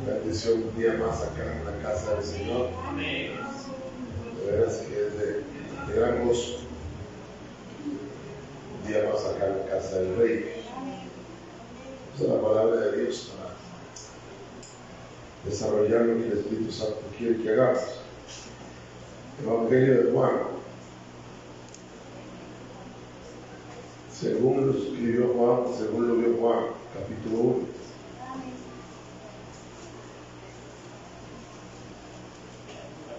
bendición un día más acá en la casa del Señor. Amén. De veras que es de gran gozo. Un día más acá en la casa del Rey. Esa es la palabra de Dios para desarrollar lo que el Espíritu Santo quiere que hagamos. Evangelio de Juan, según lo escribió Juan, según lo vio Juan, capítulo 1.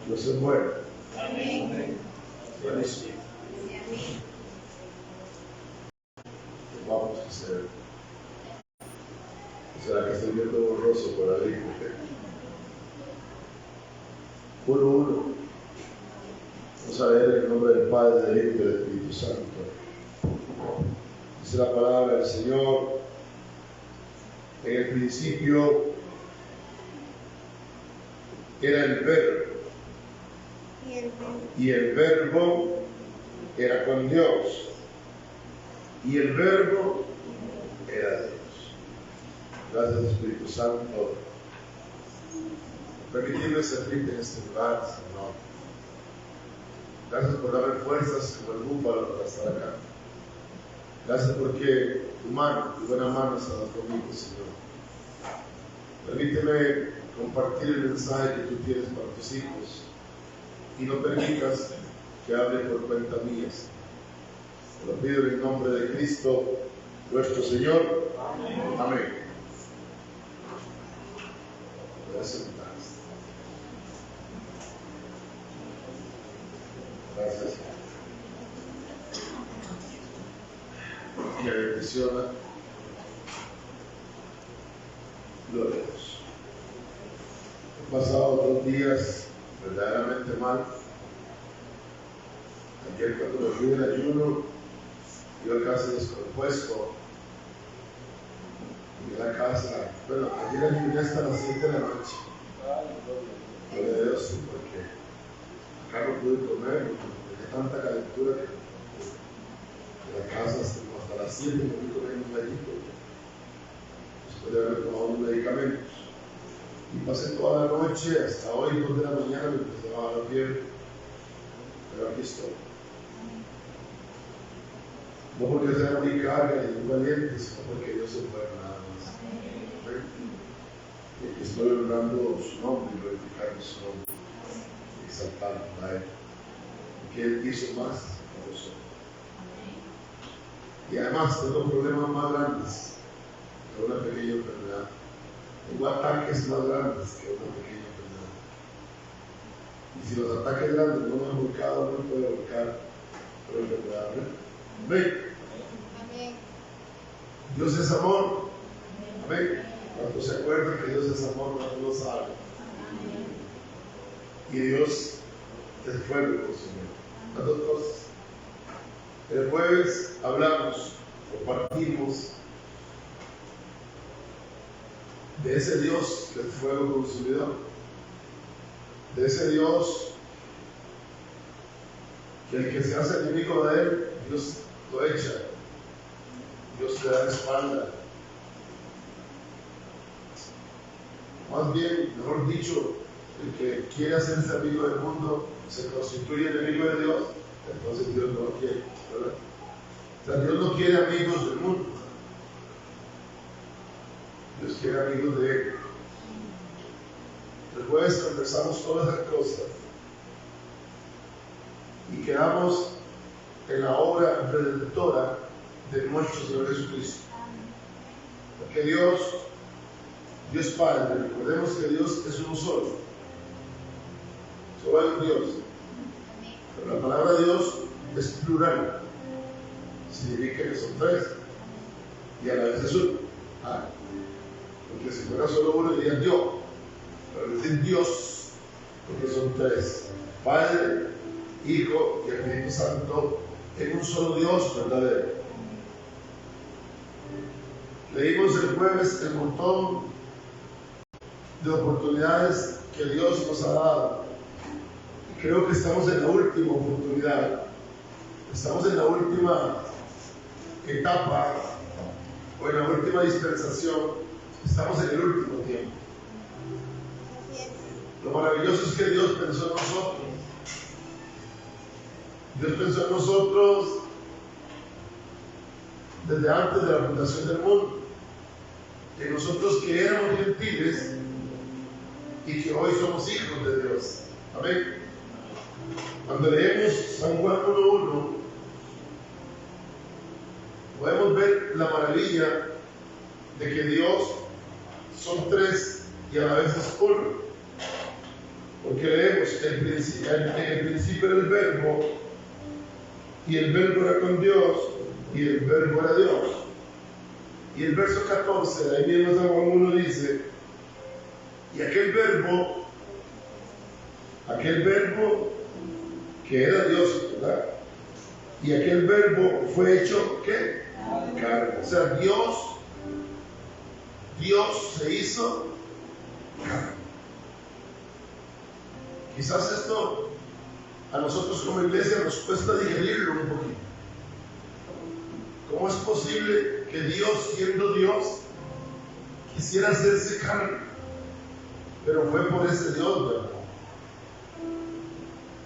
Dios es bueno. Amén. Buenísimo. Vamos a hacer. ¿Será que estoy viendo borroso por ahí? 1:1. Vamos a leer en el nombre del Padre, del Hijo y del Espíritu Santo. Dice la palabra del Señor: en el principio era el Verbo, y el Verbo era con Dios, y el Verbo era Dios. Gracias, Espíritu Santo, por permitirme servirte en este lugar, Señor. Gracias por darme fuerzas como el búfalo para estar acá. Gracias porque tu mano, tu buena mano está conmigo, Señor. Permíteme compartir el mensaje que tú tienes para tus hijos y no permitas que hable por cuenta mía. Te lo pido en el nombre de Cristo, nuestro Señor. Amén. Amén. Gracias. Gracias. Me bendición. Gloria a Dios. He pasado 2 días verdaderamente mal. Ayer cuando me fui del ayuno, iba casi descompuesto. Llegué a la casa, bueno, ayer ayuné hasta las 7 de la noche. Gloria a Dios, sí, porque acá no pude comer, porque tenía tanta calentura que en la casa hasta las 7 me fui comiendo un gallito, después de haber tomado unos medicamentos. Y pasé toda la noche, hasta hoy, 2 de la mañana, me empezó a dar la fiebre. Pero aquí estoy. No porque sea muy carga y muy valiente, sino porque Dios es bueno nada más. Y estoy honrando su nombre y glorificando su nombre, exaltando a Él. Porque Él hizo más por nosotros. Y además tengo problemas más grandes que una pequeña enfermedad. Tengo ataques más grandes que una pequeña enfermedad. Y si los ataques grandes no me han volcado, no me puede volcar por la enfermedad. Amén. Amén. Dios es amor. Amén. Cuando se acuerdan que Dios es amor, no lo saben. Y Dios es fuego consumidor. Las 2 cosas. El jueves hablamos, compartimos de ese Dios que es fuego consumidor, de ese Dios que el que se hace enemigo de Él, Dios lo echa, Dios le da la espalda. Más bien, mejor dicho, el que quiere hacerse amigo del mundo se constituye enemigo de Dios, entonces Dios no lo quiere, ¿verdad? O sea, Dios no quiere amigos del mundo, Dios quiere amigos de Él. El jueves conversamos todas esas cosas y quedamos en la obra redentora de nuestro Señor Jesucristo. Porque Dios Padre, recordemos que Dios es uno solo. Solo hay un Dios. Pero la palabra Dios es plural. Significa que son 3 y a la vez es uno. Porque si fuera solo uno diría Dios. Pero decir Dios, porque son 3. Padre, Hijo y Espíritu Santo en un solo Dios verdadero. Leímos el jueves el montón de oportunidades que Dios nos ha dado. Y creo que estamos en la última oportunidad. Estamos en la última etapa o en la última dispensación. Estamos en el último tiempo. Lo maravilloso es que Dios pensó en nosotros. Dios pensó en nosotros desde antes de la fundación del mundo. Que nosotros que éramos gentiles y que hoy somos hijos de Dios. Amén. Cuando leemos San Juan 1:1, podemos ver la maravilla de que Dios son tres y a la vez es uno. Porque leemos, en el principio era el verbo, y el verbo era con Dios, y el verbo era Dios. Y el verso 14, de ahí mismo San Juan 1 dice, y aquel verbo que era Dios, ¿verdad? Y aquel verbo fue hecho, ¿qué? Carne. O sea, Dios se hizo carne. Quizás esto a nosotros como iglesia nos cuesta digerirlo un poquito. ¿Cómo es posible que Dios, siendo Dios, quisiera hacerse carne? Pero fue por ese Dios, ¿verdad?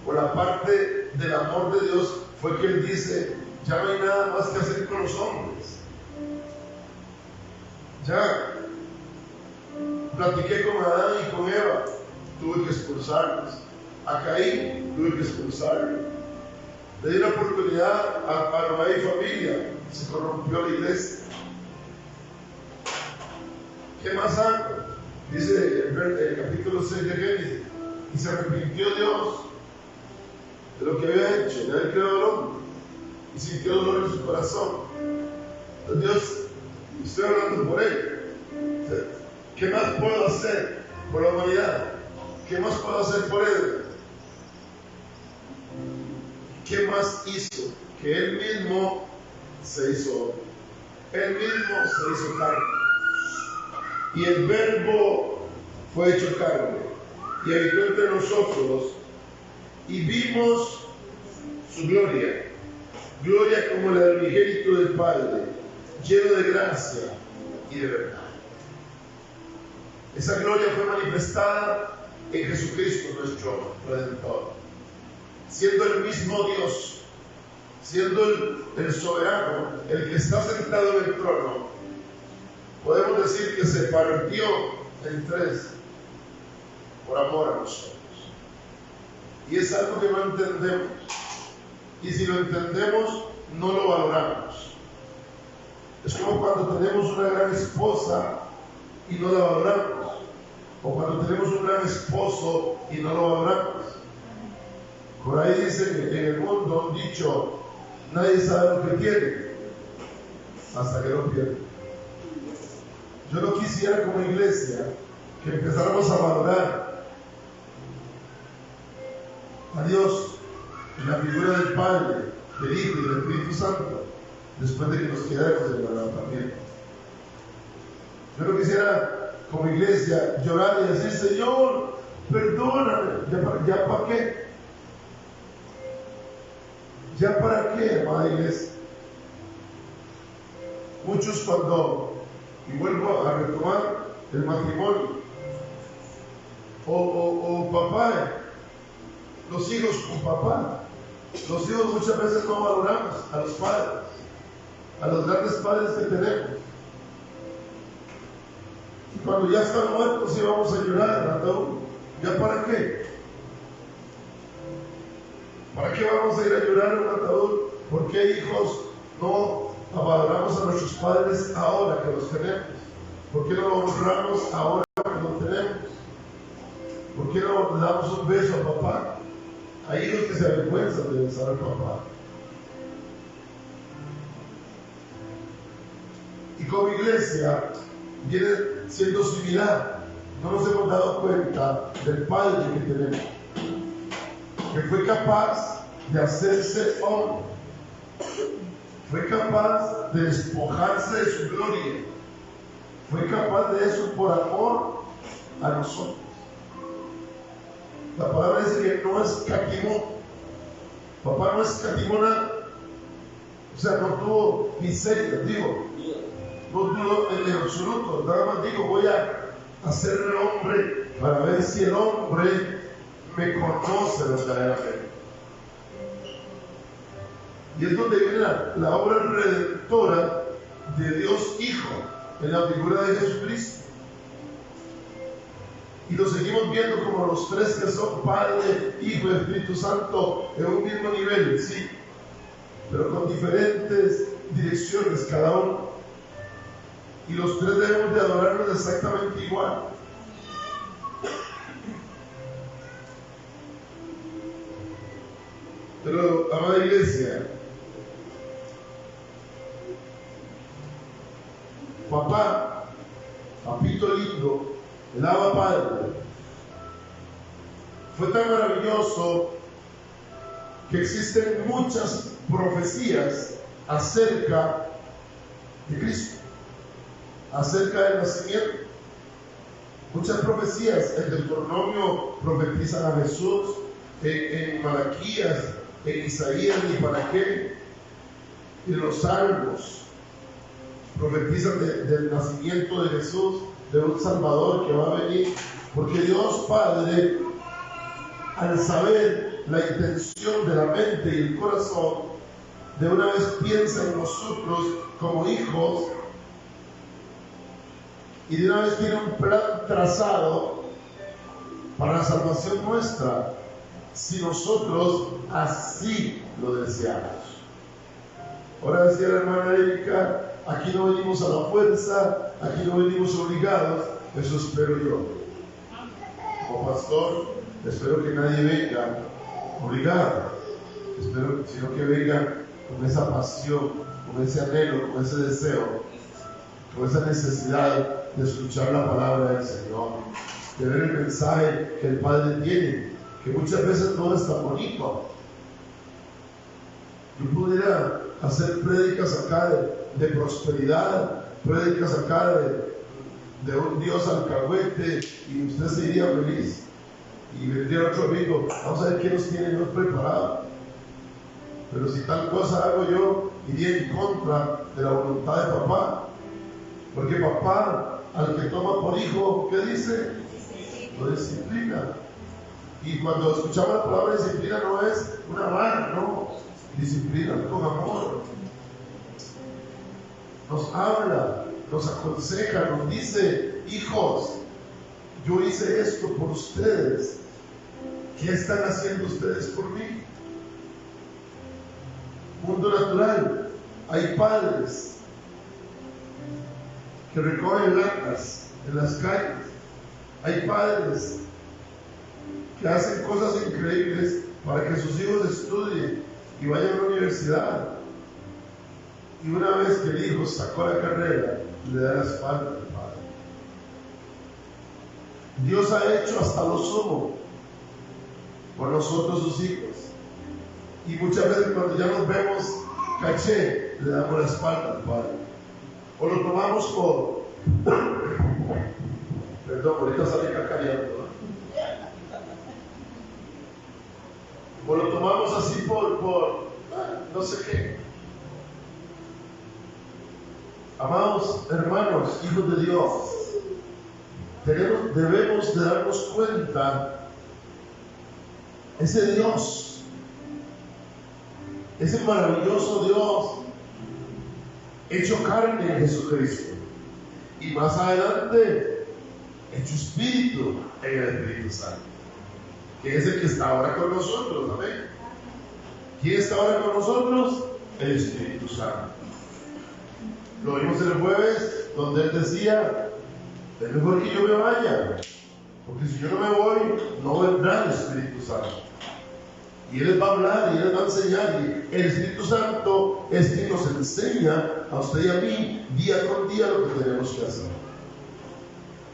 Por la parte del amor de Dios fue que Él dice, ya no hay nada más que hacer con los hombres. Ya platiqué con Adán y con Eva, tuve que expulsarlos. A Caín tuve que expulsarlo. Le di la oportunidad a Noé y familia, se corrompió la iglesia. ¿Qué más hago? Dice el capítulo 6 de Génesis, y se arrepintió Dios de lo que había hecho, de haber creado al hombre, y sintió dolor en su corazón. Entonces Dios, estoy hablando por él. ¿Qué más puedo hacer por la humanidad? ¿Qué más puedo hacer por él? ¿Qué más hizo? Que él mismo se hizo hombre. Él mismo se hizo carne. Y el verbo fue hecho carne y habitó entre nosotros y vimos su gloria, gloria como la del unigénito del Padre, lleno de gracia y de verdad. Esa gloria fue manifestada en Jesucristo, nuestro Redentor, siendo el mismo Dios, siendo el soberano, el que está sentado en el trono. Podemos decir que se partió en tres por amor a nosotros. Y es algo que no entendemos. Y si lo entendemos, no lo valoramos. Es como cuando tenemos una gran esposa y no la valoramos. O cuando tenemos un gran esposo y no lo valoramos. Por ahí dice que en el mundo un dicho, nadie sabe lo que tiene hasta que lo pierde. Yo no quisiera como iglesia que empezáramos a valorar a Dios en la figura del Padre, del Hijo y del Espíritu Santo después de que nos quedemos en el arrebatamiento. Yo no quisiera como iglesia llorar y decir, Señor, perdóname. ¿Ya para qué? ¿Ya para qué, amada iglesia? Muchos cuando, y vuelvo a retomar el matrimonio, o papá, los hijos con papá, los hijos muchas veces no valoramos a los padres, a los grandes padres que tenemos. Y cuando ya están muertos y vamos a llorar al ataúd, ¿ya para qué? ¿Para qué vamos a ir a llorar en un ataúd? ¿Por qué hijos no valoramos a nuestros padres ahora que los tenemos? ¿Por qué no los honramos ahora que los tenemos? ¿Por qué no le damos un beso a papá? Hay hijos que se avergüenzan de besar al papá. Y como iglesia viene siendo similar. No nos hemos dado cuenta del Padre que tenemos, que fue capaz de hacerse hombre, fue capaz de despojarse de su gloria, fue capaz de eso por amor a nosotros. La palabra dice que no escatimó. Papá no escatimó nada. O sea, no tuvo miseria, no tuvo en absoluto. Nada más dijo, voy a hacerme hombre para ver si el hombre me conoce verdaderamente. Y es donde viene la obra redentora de Dios Hijo, en la figura de Jesucristo. Y lo seguimos viendo como los tres que son Padre, Hijo y Espíritu Santo en un mismo nivel, sí, pero con diferentes direcciones cada uno. Y los tres debemos de adorarlos exactamente igual. Pero, amada iglesia, papá, papito lindo, el Abba Padre, fue tan maravilloso que existen muchas profecías acerca de Cristo, acerca del nacimiento. Muchas profecías. En Deuteronomio profetizan a Jesús, en Malaquías, en Isaías, ni para qué, en los Salmos profetizan del nacimiento de Jesús, de un Salvador que va a venir, porque Dios Padre, al saber la intención de la mente y el corazón, de una vez piensa en nosotros como hijos y de una vez tiene un plan trazado para la salvación nuestra, si nosotros así lo deseamos. Ahora decía la hermana Erika, aquí no venimos a la fuerza, aquí no venimos obligados, eso espero yo. Como pastor, espero que nadie venga obligado, espero sino que venga con esa pasión, con ese anhelo, con ese deseo, con esa necesidad de escuchar la palabra del Señor, de ver el mensaje que el Padre tiene, que muchas veces no es tan bonito. Yo pudiera hacer prédicas acá de prosperidad, prédicas acá de un Dios alcahuete, y usted se iría feliz. Y vendría otro amigo, vamos a ver qué nos tiene Dios preparado. Pero si tal cosa hago yo, iría en contra de la voluntad de papá. Porque papá, al que toma por hijo, ¿qué dice? Lo disciplina. Y cuando escuchamos la palabra disciplina, no es una vara, no. Disciplina con amor. Nos habla, nos aconseja, nos dice: hijos, yo hice esto por ustedes. ¿Qué están haciendo ustedes por mí? Mundo natural. Hay padres que recogen latas en las calles. Hay padres que hacen cosas increíbles para que sus hijos estudien y vayan a la universidad. Y una vez que el hijo sacó la carrera, le da la espalda al padre. Dios ha hecho hasta lo sumo por nosotros, sus hijos. Y muchas veces cuando ya nos vemos caché, le damos la espalda al padre. O lo tomamos por... Perdón, ahorita salí cacareando, ¿no? O lo tomamos así por no sé qué. Amados hermanos, hijos de Dios, debemos de darnos cuenta, ese Dios, ese maravilloso Dios, hecho carne en Jesucristo, y más adelante, hecho espíritu en el Espíritu Santo, que es el que está ahora con nosotros, amén. ¿Quién está ahora con nosotros? El Espíritu Santo. Lo vimos el jueves, donde él decía: es mejor que yo me vaya, porque si yo no me voy, no vendrá el Espíritu Santo. Y él les va a hablar, y él les va a enseñar, y el Espíritu Santo es quien nos enseña a usted y a mí, día con día, lo que tenemos que hacer.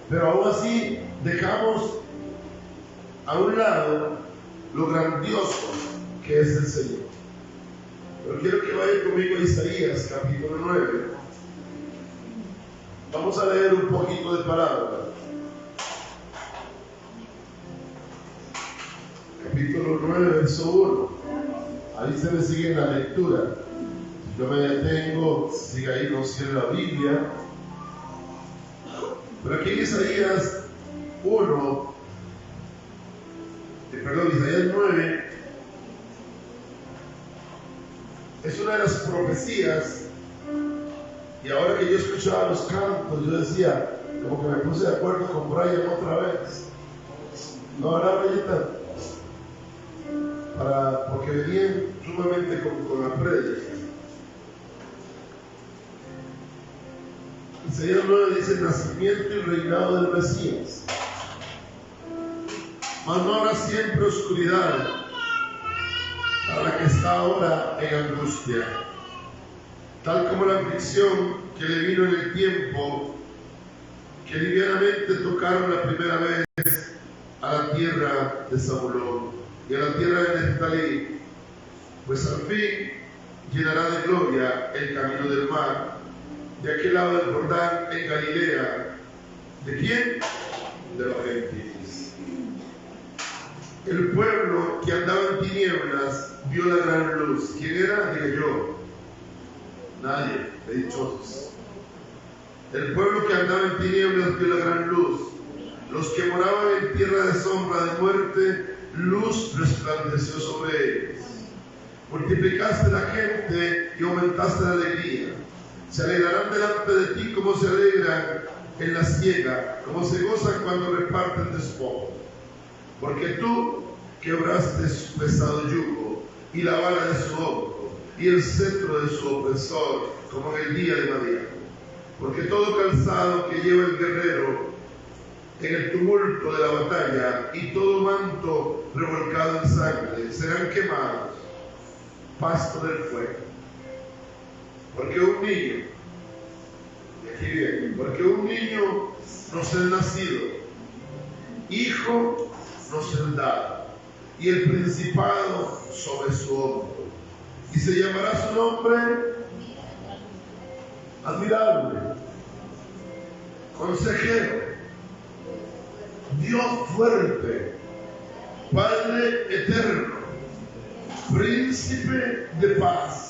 Pero aún así, dejamos a un lado lo grandioso que es el Señor. Pero quiero que vaya conmigo a Isaías, capítulo 9. Vamos a leer un poquito de palabra. Capítulo 9, verso 1. Ahí se me sigue en la lectura. Si yo me detengo, sigue ahí, no cierre la Biblia. Pero aquí en Isaías 1, Isaías 9 es una de las profecías. Y ahora que yo escuchaba los cantos, yo decía, como que me puse de acuerdo con Brian otra vez. No habrá Brian, porque venían sumamente con la prédica. Isaías 9 dice: nacimiento y reinado del Mesías. Mas no habrá siempre oscuridad para la que está ahora en angustia, tal como la aflicción que le vino en el tiempo que livianamente tocaron la primera vez a la tierra de Zabulón y a la tierra de Neftalí, pues al fin llenará de gloria el camino del mar, de aquel lado del Jordán en Galilea. ¿De quién? De los gentiles. El pueblo que andaba en tinieblas vio la gran luz. ¿Quién era? Diga yo. Nadie, de dichosos. El pueblo que andaba en tinieblas vio la gran luz. Los que moraban en tierra de sombra de muerte, luz resplandeció sobre ellos. Multiplicaste la gente y aumentaste la alegría. Se alegrarán delante de ti como se alegran en la siega, como se gozan cuando reparten despojo. Porque tú quebraste su pesado yugo y la vara de su hombro y el cetro de su opresor, como en el día de Madián. Porque todo calzado que lleva el guerrero en el tumulto de la batalla y todo manto revolcado en sangre serán quemados, pasto del fuego. Porque un niño, y aquí viene, porque un niño nos es nacido, hijo nos es dado, y el principado sobre su hombro, y se llamará su nombre admirable, consejero, Dios fuerte, Padre eterno, príncipe de paz.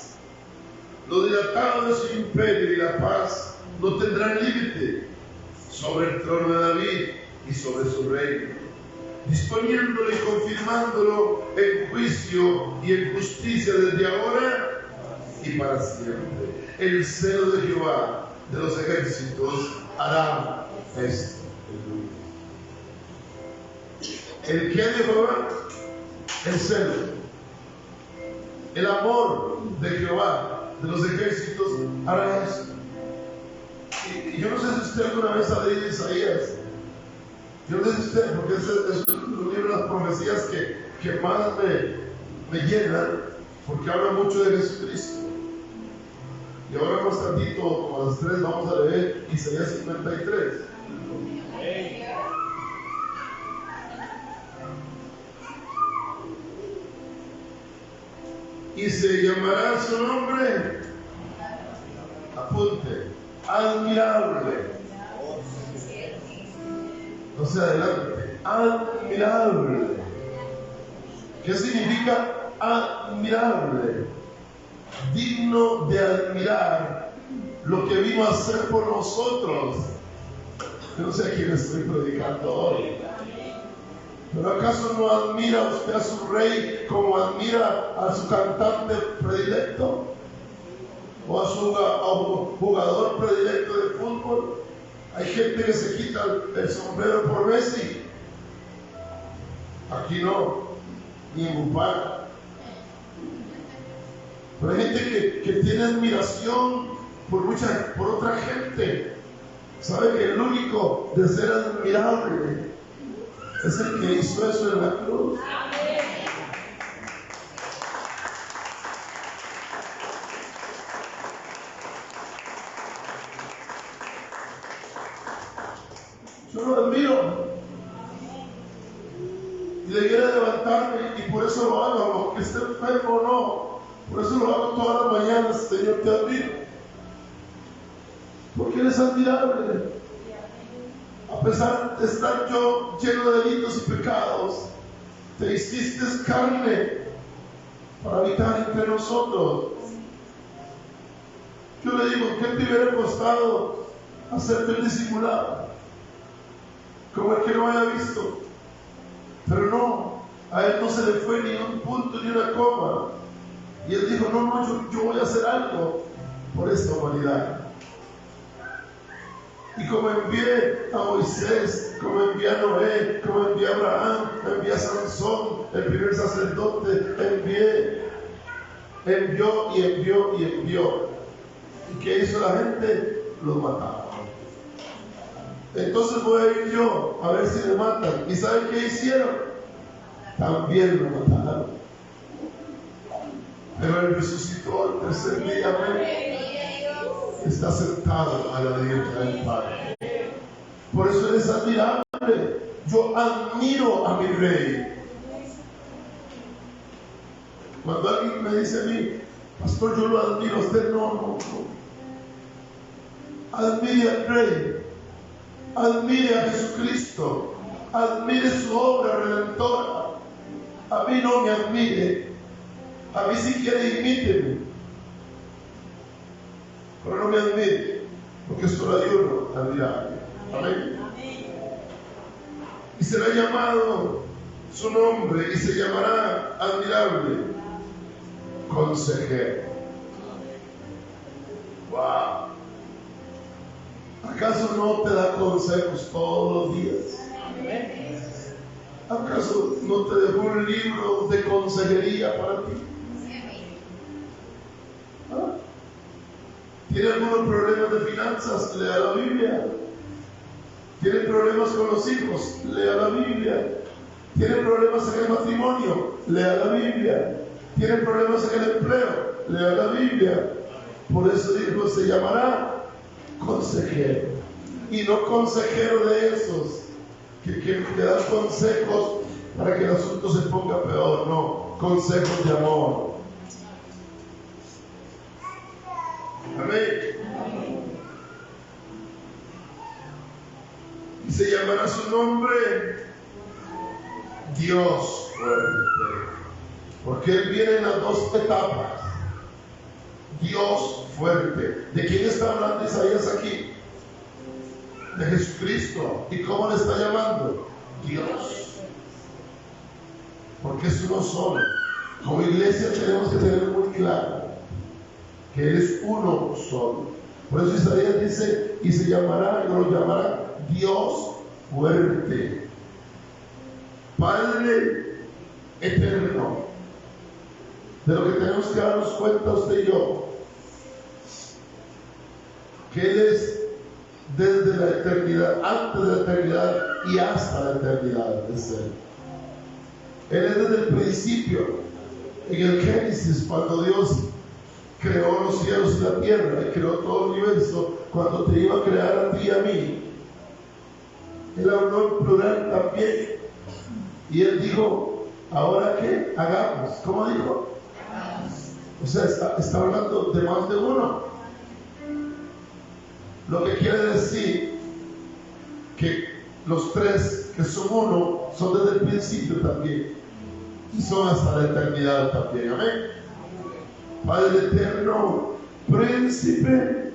Lo dilatado de su imperio y la paz no tendrán límite sobre el trono de David y sobre su reino, disponiéndolo y confirmándolo en juicio y en justicia desde ahora y para siempre. El celo de Jehová de los ejércitos hará esto. ¿El qué de Jehová? El celo. El amor de Jehová de los ejércitos hará esto. Y yo no sé si usted alguna vez ha leído Isaías. Yo no sé si usted, porque es un libro de las profecías que más me llenan, porque habla mucho de Jesucristo. Y ahora más tantito, como a las 3, vamos a leer Isaías 53. Y se llamará su nombre, apunte, admirable. No se adelante, admirable. ¿Qué significa admirable? Digno de admirar lo que vino a hacer por nosotros. Yo no sé a quién estoy predicando hoy. ¿Pero acaso no admira usted a su rey como admira a su cantante predilecto? ¿O a su jugador predilecto de fútbol? Hay gente que se quita el sombrero por Messi. Aquí no, ni en Bupar. Pero hay gente que tiene admiración por otra gente. Sabe que el único de ser admirable es el que hizo eso en la cruz. Yo lo admiro y debiera levantarme, y por eso lo hago, aunque esté enfermo o no. Por eso lo hago todas las mañanas. Señor, te admiro porque eres admirable. A pesar de estar yo lleno de delitos y pecados, te hiciste carne para habitar entre nosotros. Yo le digo, ¿qué te hubiera costado hacerte el disimulado? Como el que no haya visto. Pero no, A él no se le fue ni un punto ni una coma. Y él dijo, no, yo voy a hacer algo por esta humanidad. Y como envié a Moisés, como envié a Noé, como envié a Abraham, envié a Sansón, el primer sacerdote, envió. ¿Y qué hizo la gente? Los mataba. Entonces voy a ir yo a ver si me matan. ¿Y saben qué hicieron? También lo mataron. Pero él resucitó al tercer día. Amén. Está sentado a la derecha del Padre. Por eso él es admirable. Yo admiro a mi rey. Cuando alguien me dice a mí, pastor, yo lo admiro, usted no. Admire al rey. Admire a Jesucristo. Admire su obra redentora. A mí no me admire. A mí si quiere imíteme. Pero no me admire. Porque solo hay uno admirable. Amén. Y será llamado su nombre y se llamará admirable consejero. Wow. ¿Acaso no te da consejos todos los días? ¿Acaso no te dejó un libro de consejería para ti? ¿Ah? ¿Tiene algunos problemas de finanzas? Lea la Biblia. ¿Tiene problemas con los hijos? Lea la Biblia. ¿Tiene problemas en el matrimonio? Lea la Biblia. ¿Tiene problemas en el empleo? Lea la Biblia. Por eso dijo, se llamará consejero. Y no consejero de esos que dan consejos para que el asunto se ponga peor. No, consejos de amor. Amén. Y se llamará su nombre Dios fuerte. Porque Él viene en las dos etapas. Dios fuerte. ¿De quién está hablando Isaías aquí? De Jesucristo. ¿Y cómo le está llamando? Dios. Porque es uno solo. Como iglesia tenemos que tener muy claro que Él es uno solo. Por eso Isaías dice, y se llamará, y lo llamará Dios fuerte, Padre eterno. De lo que tenemos que darnos cuenta usted y yo, que Él es desde la eternidad, antes de la eternidad y hasta la eternidad de ser. Él es desde el principio, en el Génesis, cuando Dios creó los cielos y la tierra y creó todo el universo. Cuando te iba a crear a ti y a mí, Él habló en plural también. Y Él dijo, ¿ahora qué? Hagamos. ¿Cómo dijo? O sea, está hablando de más de uno. Lo que quiere decir que los tres que son uno son desde el principio también. Y son hasta la eternidad también. Amén. Padre eterno, príncipe.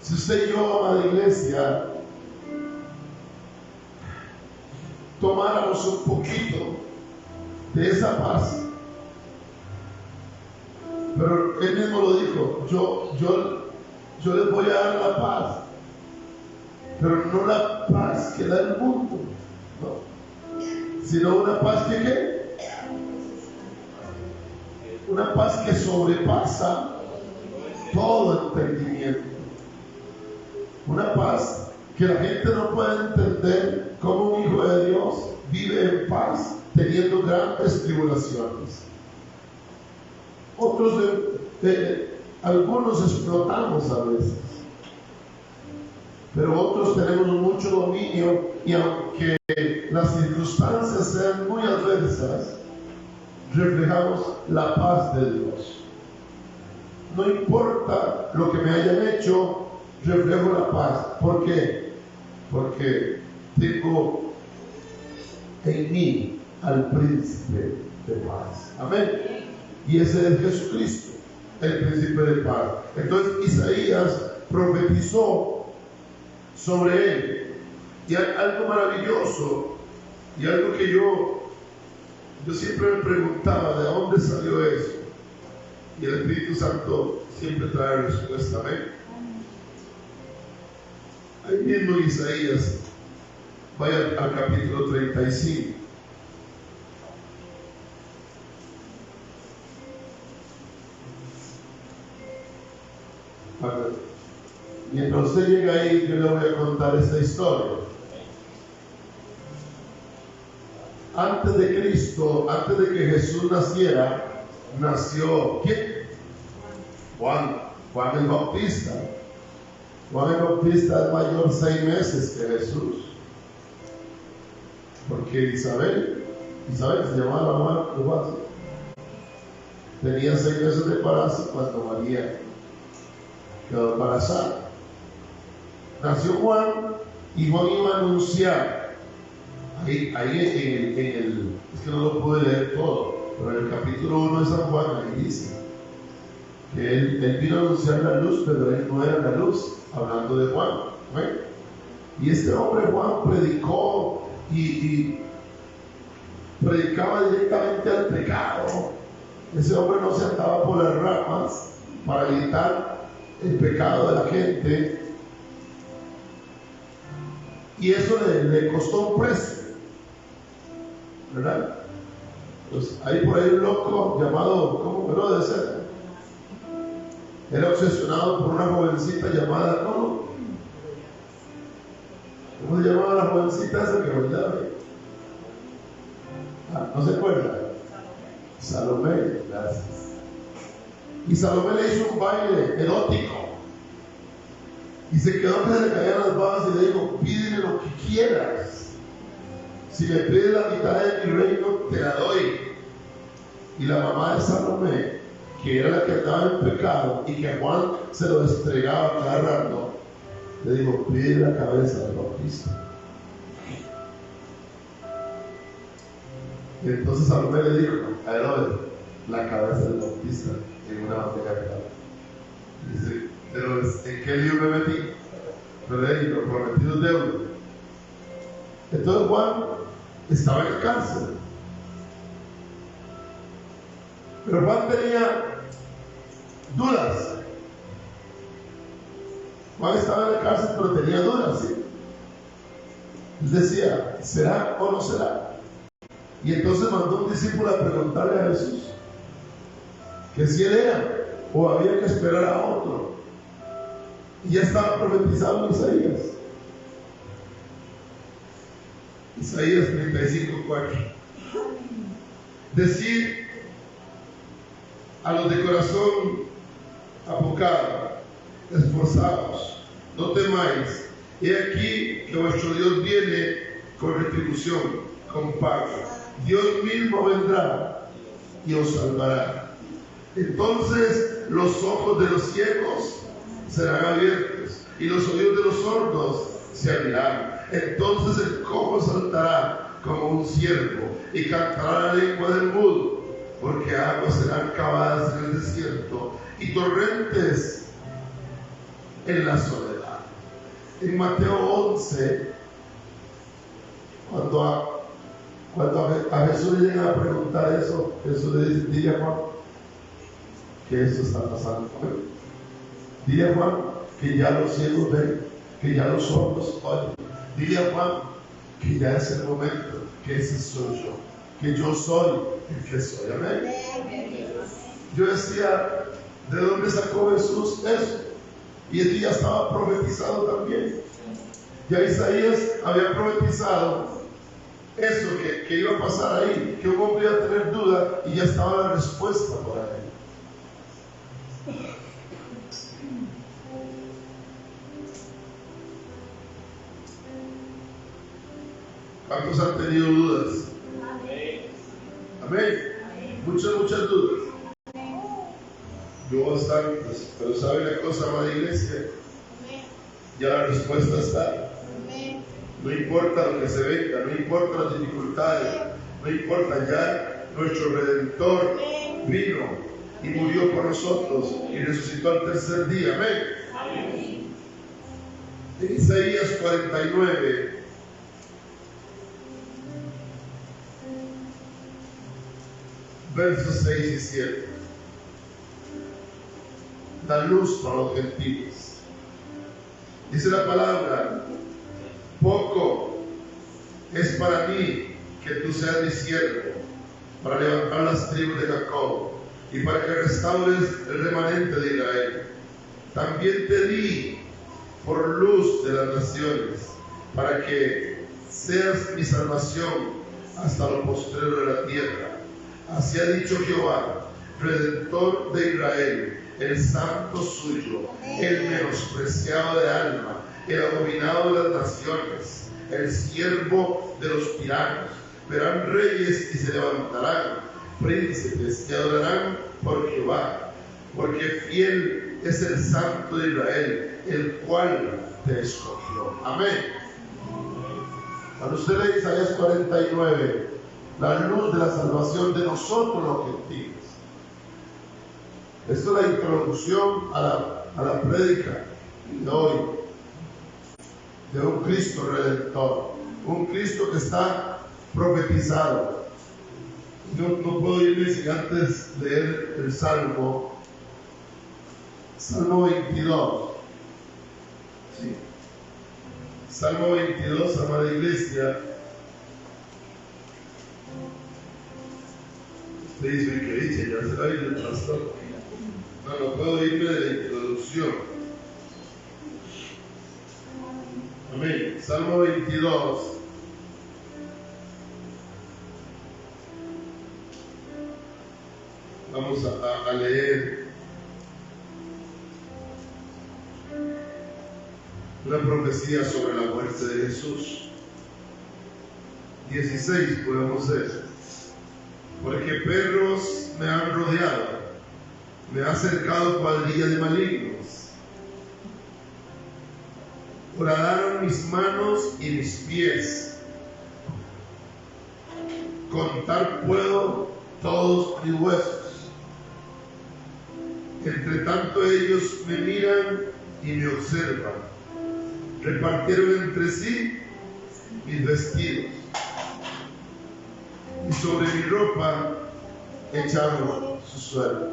Si usted y yo, amada iglesia, tomáramos un poquito de esa paz, pero Él mismo lo dijo, yo les voy a dar la paz, pero no la paz que da el mundo, no, sino una paz que ¿qué? Una paz que sobrepasa todo entendimiento. Una paz que la gente no puede entender cómo un hijo de Dios vive en paz teniendo grandes tribulaciones. Algunos explotamos a veces, pero otros tenemos mucho dominio, y aunque las circunstancias sean muy adversas, reflejamos la paz de Dios. No importa lo que me hayan hecho, reflejo la paz. ¿Por qué? Porque tengo en mí al príncipe de paz. Amén. Y ese es Jesucristo, el príncipe de paz. Entonces Isaías profetizó sobre él. Y hay algo maravilloso, y algo que yo siempre me preguntaba, ¿de dónde salió eso? Y el Espíritu Santo siempre trae respuesta. Amén. Ahí mismo Isaías, vaya al capítulo 35. Mientras usted llega ahí, yo le voy a contar esta historia. Antes de Cristo, antes de que Jesús naciera, nació ¿quién? Juan el Bautista. Juan el Bautista es mayor 6 meses que Jesús. Porque Isabel se llamaba la mamá de Juan, tenía 6 meses de embarazo cuando María quedó embarazada. Nació Juan y Juan iba a anunciar. Ahí es que no lo pude leer todo, pero en el capítulo 1 de San Juan ahí dice que él vino a anunciar la luz, pero él no era la luz, hablando de Juan. ¿Ven? Y este hombre Juan predicó y predicaba directamente al pecado. Ese hombre no se andaba por las ramas para evitar el pecado de la gente, y eso le costó un precio, ¿verdad? Pues hay por ahí un loco llamado, ¿cómo me lo debe ser? Era obsesionado por una jovencita llamada, ¿cómo se llamaba la jovencita esa que bailaba? ¿No se acuerda? Salomé, gracias. Y Salomé le hizo un baile erótico y se quedó que se le caían las babas y le dijo: pídeme lo que quieras, si me pides la mitad de mi reino te la doy. Y la mamá de Salomé, que era la que andaba en pecado y que a Juan se lo estregaba cada rato, le dijo: pide la cabeza del Bautista. Y entonces Salomé le dijo a Herodes: la cabeza del Bautista en una bandeja de plata. Dice: pero ¿en qué lío me metí? Pero lo prometido es deuda. Entonces Juan estaba en la cárcel, pero Juan tenía dudas. Juan estaba en la cárcel, pero tenía dudas, ¿sí? Él decía: ¿será o no será? Y entonces mandó un discípulo a preguntarle a Jesús que si él era o había que esperar a otro. Y ya estaba profetizado en Isaías. Isaías 35:4. Decid a los de corazón apocado: esforzaos, no temáis. He aquí que vuestro Dios viene con retribución, con pago. Dios mismo vendrá y os salvará. Entonces los ojos de los ciegos serán abiertos y los oídos de los sordos se abrirán. Entonces el cojo saltará como un ciervo y cantará la lengua del mudo, porque aguas serán cavadas en el desierto y torrentes en la soledad. En Mateo 11, cuando a Jesús le llegan a preguntar eso, Jesús le dice: dile a Juan que eso está pasando con él. Dile a Juan que ya los ciegos ven, que ya los sordos oyen. Dile a Juan que ya es el momento, que ese soy yo, que yo soy el que soy. Amén. Yo decía: ¿de dónde sacó Jesús eso? Y es que ya estaba profetizado también. Ya Isaías había profetizado eso que iba a pasar ahí, que un hombre iba a tener duda, y ya estaba la respuesta por ahí. ¿Cuántos han tenido dudas? Amén. Muchas dudas. Yo bastantes, pero ¿sabe la cosa, amada iglesia? Ya la respuesta está. No importa lo que se venga, no importa las dificultades, no importa, ya nuestro Redentor vino y murió por nosotros y resucitó al tercer día. Amén. En Isaías 49, versos 6 y 7. La luz para los gentiles. Dice la palabra: poco es para mí que tú seas mi siervo, para levantar las tribus de Jacob y para que restaures el remanente de Israel. También te di por luz de las naciones, para que seas mi salvación hasta lo postrero de la tierra. Así ha dicho Jehová, Redentor de Israel, el santo suyo, el menospreciado de alma, el abominado de las naciones, el siervo de los tiranos. Verán reyes y se levantarán, príncipes y adorarán por Jehová, porque fiel es el santo de Israel, el cual te escogió. Amén. Cuando usted lee Isaías 49, la luz de la salvación de nosotros los gentiles. Esto es la introducción a la prédica de hoy, de un Cristo redentor, un Cristo que está profetizado. No puedo irme sin antes leer el Salmo 22. Sí. Salmo 22, amada iglesia. Usted dice que dice, ya se va a ir el pastor. No puedo irme de la introducción. Amén. Salmo 22. Vamos a leer una profecía sobre la muerte de Jesús. 16 podemos leer. Porque perros me han rodeado, me ha acercado cuadrilla de malignos. Horadaron mis manos y mis pies. Contar puedo todos mis huesos. Entre tanto ellos me miran y me observan. Repartieron entre sí mis vestidos, y sobre mi ropa echaron su suerte.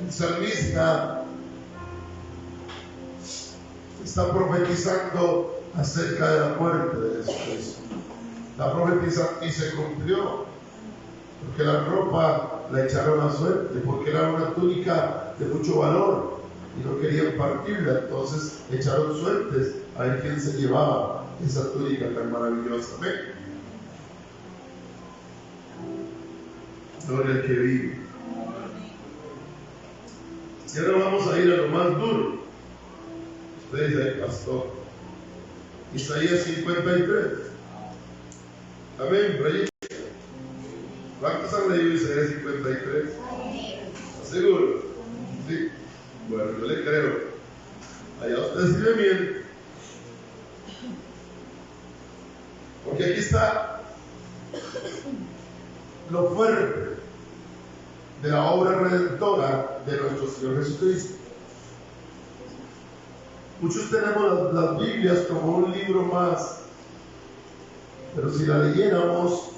El salmista está profetizando acerca de la muerte de Jesucristo. La profetiza y se cumplió, porque la ropa la echaron a suerte, porque era una túnica de mucho valor y no querían partirla, entonces echaron suertes a ver quién se llevaba esa túnica tan maravillosa. Amén. Gloria al que vive. Y ahora vamos a ir a lo más duro. Usted dice, pastor, Isaías 53. Amén, por allí. ¿Cuántos han leído Isaías 53? ¿Estás seguro? Sí. Bueno, yo le creo. Allá usted escribe bien. Porque aquí está lo fuerte de la obra redentora de nuestro Señor Jesucristo. Muchos tenemos las Biblias como un libro más, pero si la leyéramos,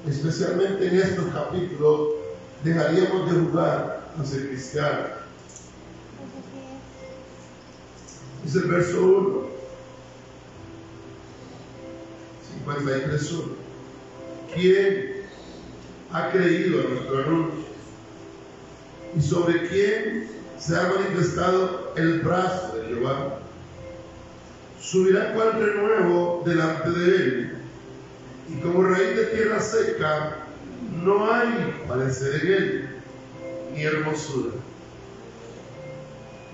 especialmente en estos capítulos, dejaríamos de jugar a ser cristianos. Es el verso 1, 53:1. ¿Quién ha creído a nuestro anuncio? ¿Y sobre quién se ha manifestado el brazo de Jehová? Subirá cual renuevo delante de él, y como raíz de tierra seca no hay parecer en él, ni hermosura.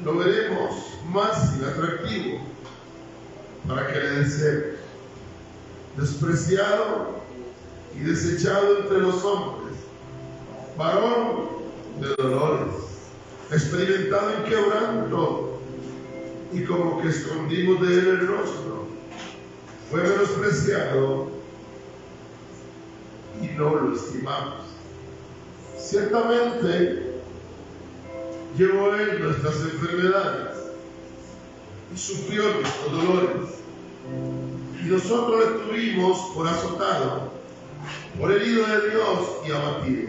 Lo veremos más inatractivo para que le deseemos. Despreciado y desechado entre los hombres, varón de dolores, experimentado en quebranto, y como que escondimos de él el rostro. Fue menospreciado y no lo estimamos. Ciertamente llevó él nuestras enfermedades y sufrió nuestros dolores, y nosotros le tuvimos por azotado por herido de Dios y abatido.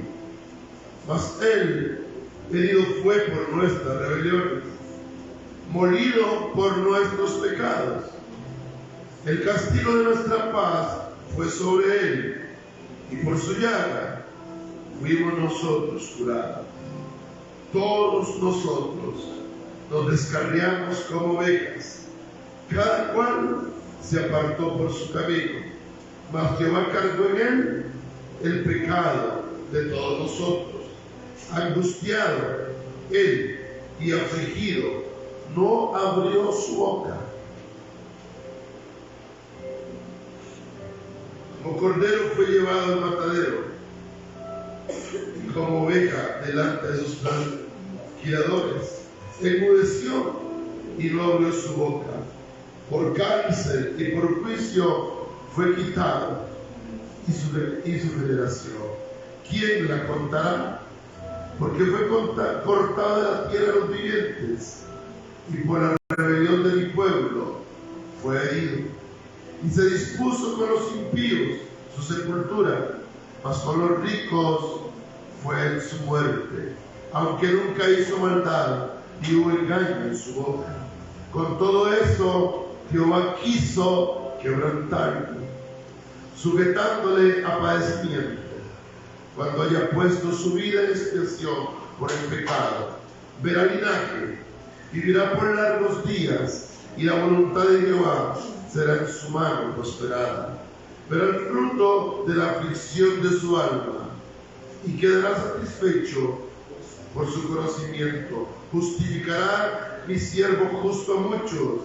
Mas Él herido fue por nuestras rebeliones, molido por nuestros pecados. El castigo de nuestra paz fue sobre Él, y por su llaga fuimos nosotros curados. Todos nosotros nos descarriamos como ovejas, cada cual se apartó por su camino, mas Jehová cargó en él el pecado de todos nosotros. Angustiado él y afligido, no abrió su boca. Como cordero fue llevado al matadero, y como oveja delante de sus trasquiladores, enmudeció y no abrió su boca. Por cárcel y por juicio fue quitado, y su generación, ¿quién la contará? Porque fue cortado de la tierra de los vivientes, y por la rebelión de mi pueblo fue herido. Y se dispuso con los impíos su sepultura, mas con los ricos fue su muerte, aunque nunca hizo maldad y hubo engaño en su boca. Con todo eso Jehová quiso quebrantarlo, sujetándole a padecimiento, cuando haya puesto su vida en expiación por el pecado. Verá linaje, vivirá por largos días, y la voluntad de Jehová será en su mano prosperada. Verá el fruto de la aflicción de su alma, y quedará satisfecho por su conocimiento. Justificará mi siervo justo a muchos,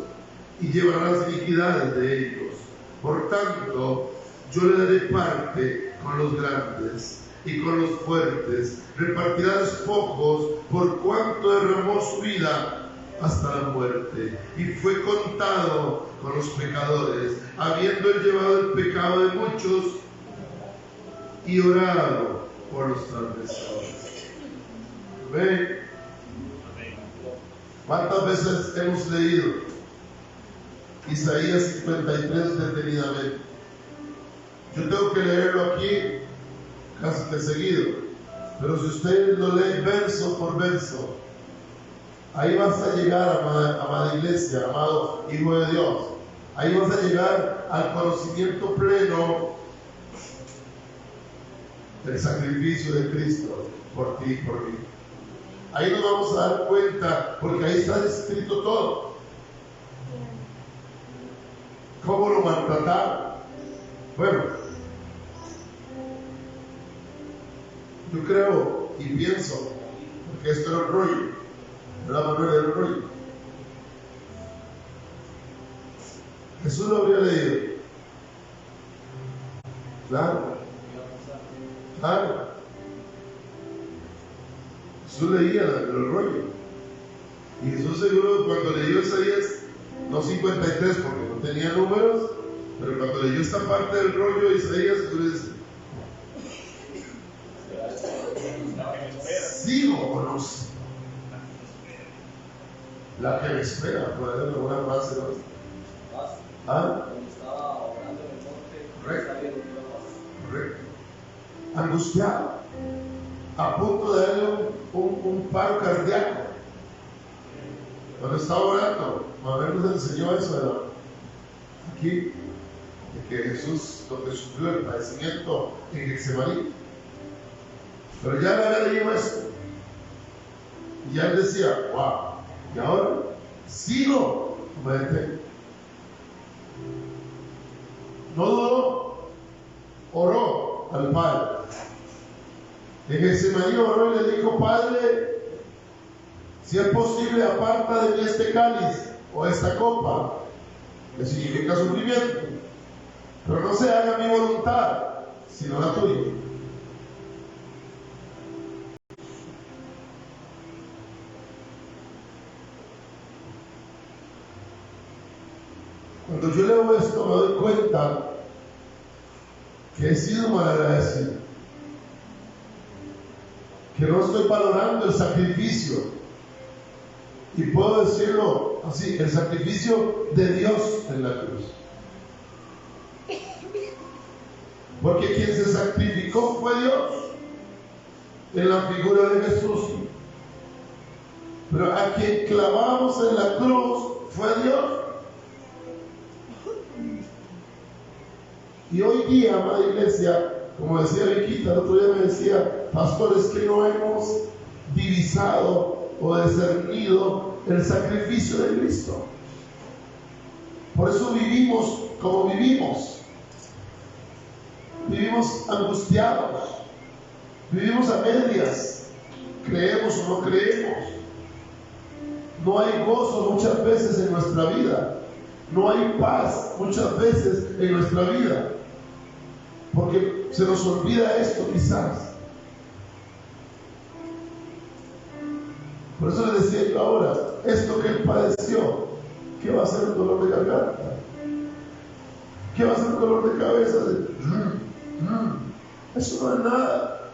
y llevará las iniquidades de ellos. Por tanto, yo le daré parte con los grandes y con los fuertes. Repartirá despojos por cuanto derramó su vida hasta la muerte, y fue contado con los pecadores, habiendo él llevado el pecado de muchos y orado por los transgresores. ¿Ven? ¿Cuántas veces hemos leído Isaías 53 detenidamente? Yo tengo que leerlo aquí casi que seguido, pero si usted lo lee verso por verso, ahí vas a llegar, amada iglesia, amado hijo de Dios, ahí vas a llegar al conocimiento pleno del sacrificio de Cristo por ti y por mí. Ahí nos vamos a dar cuenta, porque ahí está escrito todo. ¿Cómo lo maltrataron? Bueno, yo creo y pienso, porque esto era un rollo, la manera del rollo. Jesús lo habría leído. Claro. Jesús leía el rollo. Y Jesús seguro cuando leyó Isaías, no 53 porque no tenía números, pero cuando leyó esta parte del rollo de Isaías, Jesús dice: ¿sigo o no sigo? La que me espera, por ejemplo, una frase, ¿no? ¿Ah? Correcto. Angustiado, a punto de darle un paro cardíaco. Cuando estaba orando, Manuel nos enseñó eso, ¿verdad? Aquí, de que Jesús, lo que sufrió el padecimiento en Getsemaní. Pero ya le había leído esto. Y ya él decía: wow, y ahora sigo. No dudó, oró al Padre. En Getsemaní oró y le dijo: Padre, si es posible, aparta de mí este cáliz o esta copa, que significa sufrimiento, pero no se haga mi voluntad, sino la tuya. Cuando yo leo esto me doy cuenta que he sido malagradecido, que no estoy valorando el sacrificio, y puedo decirlo así, el sacrificio de Dios en la cruz. Porque quien se sacrificó fue Dios en la figura de Jesús. Pero a quien clavamos en la cruz fue Dios. Y hoy día, amada iglesia, como decía Viquita, el otro día me decía, pastor, es que no hemos divisado o discernido el sacrificio de Cristo. Por eso vivimos como vivimos. Vivimos angustiados. Vivimos a medias. Creemos o no creemos. No hay gozo muchas veces en nuestra vida. No hay paz muchas veces en nuestra vida. Porque se nos olvida esto quizás. Por eso le decía yo ahora, esto que él padeció, ¿qué va a ser un dolor de garganta? ¿Qué va a ser un dolor de cabeza? Eso no es nada.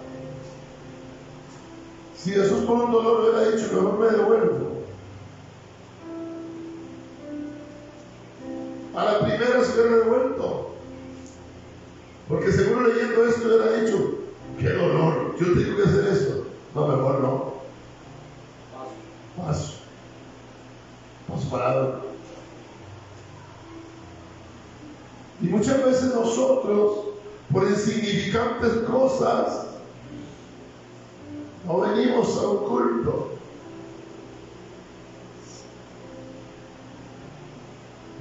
Si Jesús por un dolor hubiera dicho, mejor me devuelvo, a la primera se hubiera devuelto. Porque seguro leyendo esto hubiera dicho, qué dolor, yo tengo que hacer eso. No, mejor no. Paso parado. Y muchas veces nosotros, por insignificantes cosas, no venimos a un culto.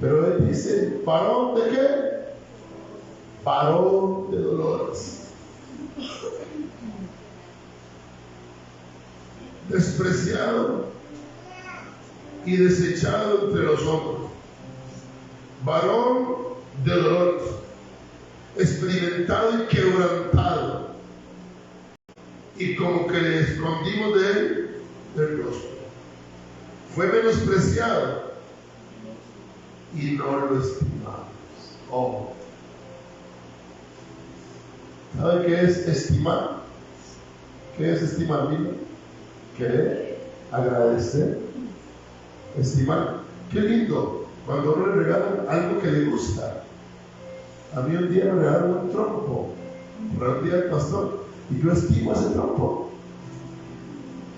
Pero él dice, ¿varón de qué? Varón de dolores. Despreciado y desechado entre los hombres. Varón de dolores, experimentado y quebrantado, y como que le escondimos de él el rostro. Fue menospreciado y no lo estimamos. Oh. ¿Sabe qué es estimar? ¿Qué es estimar? Querer, agradecer, estimar. Qué lindo cuando uno le regalan algo que le gusta. A mí un día me regalaron un trompo para el día del pastor y yo estimo ese trompo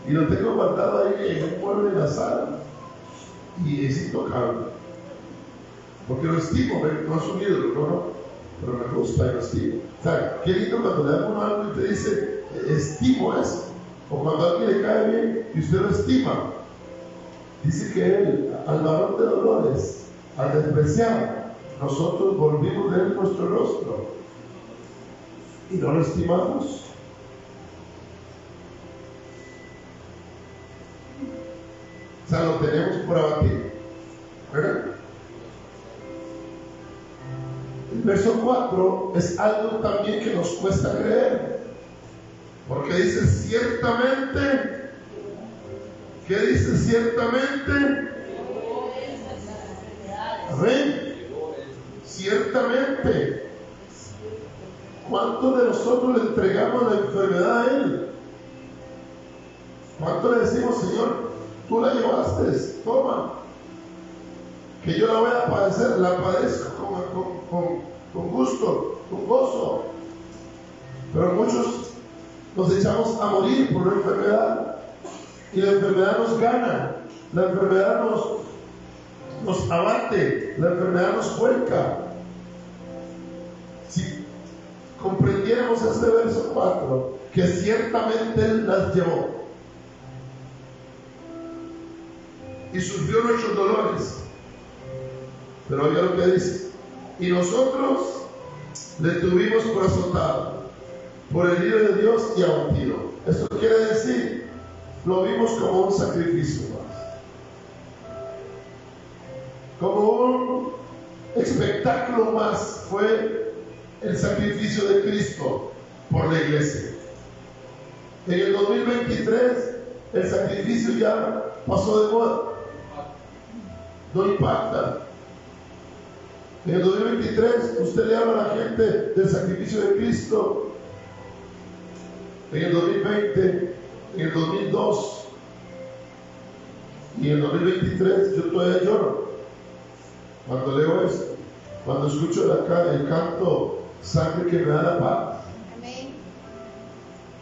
y lo tengo guardado ahí en un mueble de la sala y es intocable porque lo estimo. No es un ídolo, no, pero me gusta y lo estimo. O sea, qué lindo cuando le dan uno algo y te dice estimo eso, o cuando a alguien le cae bien y usted lo estima. Dice que él, al varón de dolores, al despreciado, nosotros volvimos de él nuestro rostro y no lo estimamos. O sea, lo tenemos por abatir, ¿verdad? El verso 4 es algo también que nos cuesta creer, porque dice ciertamente. ¿Qué dice ciertamente? Amén. Ciertamente. ¿Cuántos de nosotros le entregamos la enfermedad a Él? ¿Cuánto le decimos, Señor, tú la llevaste, toma, que yo la voy a padecer, la padezco con gusto, con gozo? Pero muchos nos echamos a morir por una enfermedad. Y la enfermedad nos gana, la enfermedad nos abate, la enfermedad nos vuelca. Si comprendiéramos este verso 4, que ciertamente Él las llevó y sufrió nuestros dolores, pero oiga lo que dice, y nosotros le tuvimos por azotado, por herido de Dios y abatido. Esto quiere decir, lo vimos como un sacrificio más, como un espectáculo más. Fue el sacrificio de Cristo por la iglesia. En el 2023 el sacrificio ya pasó de moda, no impacta. En el 2023 usted le habla a la gente del sacrificio de Cristo. En el 2020, en el 2002 y en el 2023 yo todavía lloro cuando leo esto, cuando escucho el canto sangre que me da la paz. Amén.